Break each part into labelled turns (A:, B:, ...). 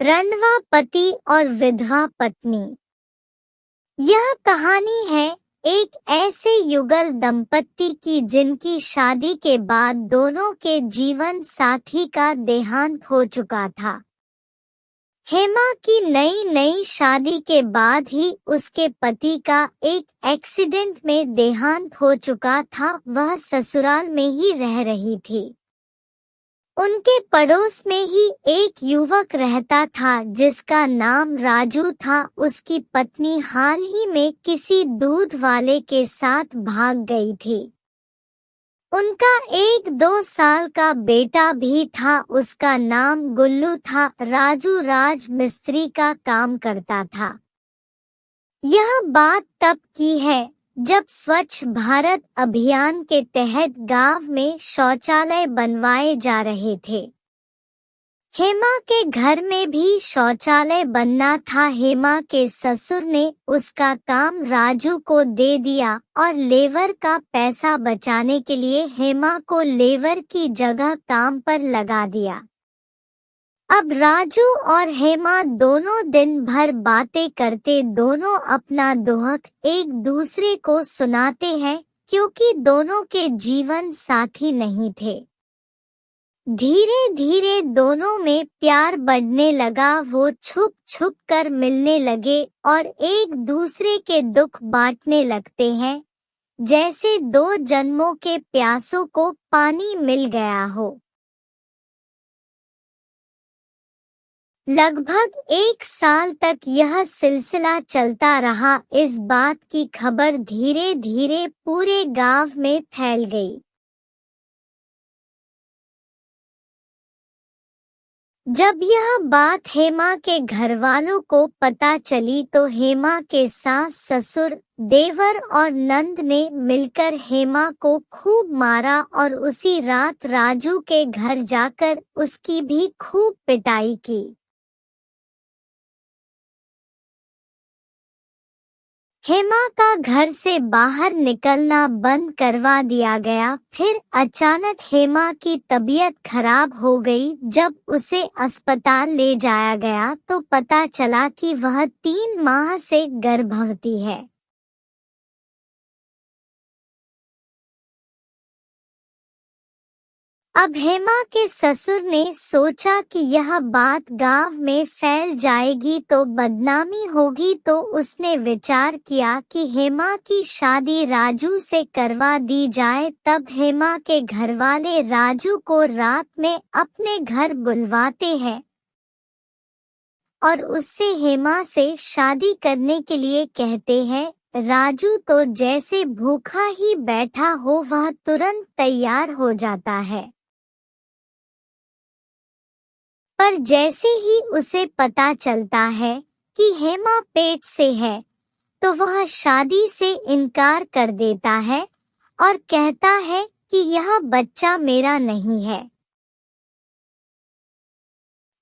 A: रंडवा पति और विधवा पत्नी। यह कहानी है एक ऐसे युगल दंपत्ति की जिनकी शादी के बाद दोनों के जीवन साथी का देहांत हो चुका था। हेमा की नई नई शादी के बाद ही उसके पति का एक एक्सीडेंट में देहांत हो चुका था। वह ससुराल में ही रह रही थी। उनके पड़ोस में ही एक युवक रहता था जिसका नाम राजू था। उसकी पत्नी हाल ही में किसी दूध वाले के साथ भाग गई थी। उनका 1-2 साल का बेटा भी था। उसका नाम गुल्लू था। राजू राज मिस्त्री का काम करता था। यह बात तब की है जब स्वच्छ भारत अभियान के तहत गांव में शौचालय बनवाए जा रहे थे। हेमा के घर में भी शौचालय बनना था। हेमा के ससुर ने उसका काम राजू को दे दिया और लेबर का पैसा बचाने के लिए हेमा को लेबर की जगह काम पर लगा दिया। अब राजू और हेमा दोनों दिन भर बातें करते, दोनों अपना दुख एक दूसरे को सुनाते हैं क्योंकि दोनों के जीवन साथी नहीं थे। धीरे धीरे दोनों में प्यार बढ़ने लगा। वो छुप छुप कर मिलने लगे और एक दूसरे के दुख बांटने लगते हैं, जैसे 2 जन्मों के प्यासों को पानी मिल गया हो। लगभग 1 साल तक यह सिलसिला चलता रहा। इस बात की खबर धीरे धीरे पूरे गांव में फैल गई। जब यह बात हेमा के घरवालों को पता चली तो हेमा के सास ससुर, देवर और नंद ने मिलकर हेमा को खूब मारा और उसी रात राजू के घर जाकर उसकी भी खूब पिटाई की। हेमा का घर से बाहर निकलना बंद करवा दिया गया। फिर अचानक हेमा की तबीयत खराब हो गई। जब उसे अस्पताल ले जाया गया तो पता चला कि वह 3 माह से गर्भवती है। अब हेमा के ससुर ने सोचा कि यह बात गांव में फैल जाएगी तो बदनामी होगी, तो उसने विचार किया कि हेमा की शादी राजू से करवा दी जाए। तब हेमा के घरवाले राजू को रात में अपने घर बुलवाते हैं और उससे हेमा से शादी करने के लिए कहते हैं। राजू तो जैसे भूखा ही बैठा हो, वह तुरंत तैयार हो जाता है। पर जैसे ही उसे पता चलता है कि हेमा पेट से है तो वह शादी से इनकार कर देता है और कहता है कि यह बच्चा मेरा नहीं है।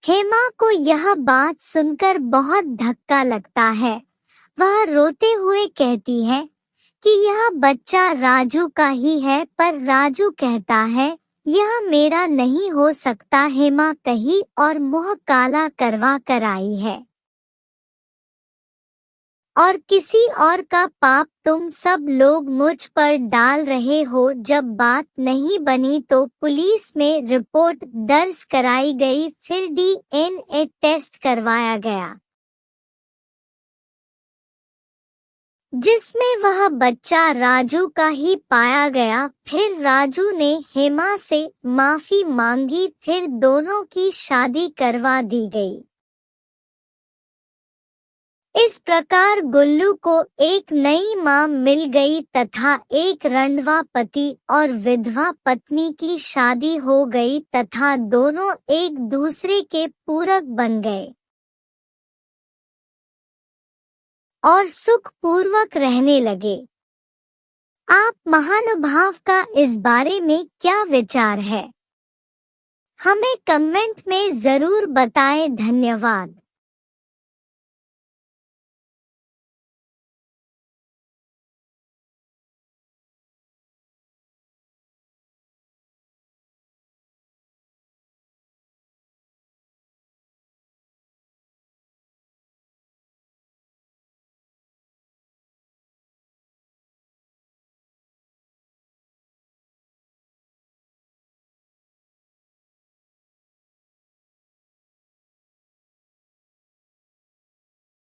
A: हेमा को यह बात सुनकर बहुत धक्का लगता है। वह रोते हुए कहती है कि यह बच्चा राजू का ही है, पर राजू कहता है यह मेरा नहीं हो सकता। हेमा कही और मुंह काला करवा कर आई है और किसी और का पाप तुम सब लोग मुझ पर डाल रहे हो। जब बात नहीं बनी तो पुलिस में रिपोर्ट दर्ज कराई गई। फिर DNA टेस्ट करवाया गया जिसमें वह बच्चा राजू का ही पाया गया। फिर राजू ने हेमा से माफी मांगी। फिर दोनों की शादी करवा दी गई। इस प्रकार गुल्लू को एक नई मां मिल गई तथा एक रंडवा पति और विधवा पत्नी की शादी हो गई तथा दोनों एक दूसरे के पूरक बन गए और सुख पूर्वक रहने लगे। आप महानुभाव का इस बारे में क्या विचार है? हमें कमेंट में जरूर बताएं। धन्यवाद।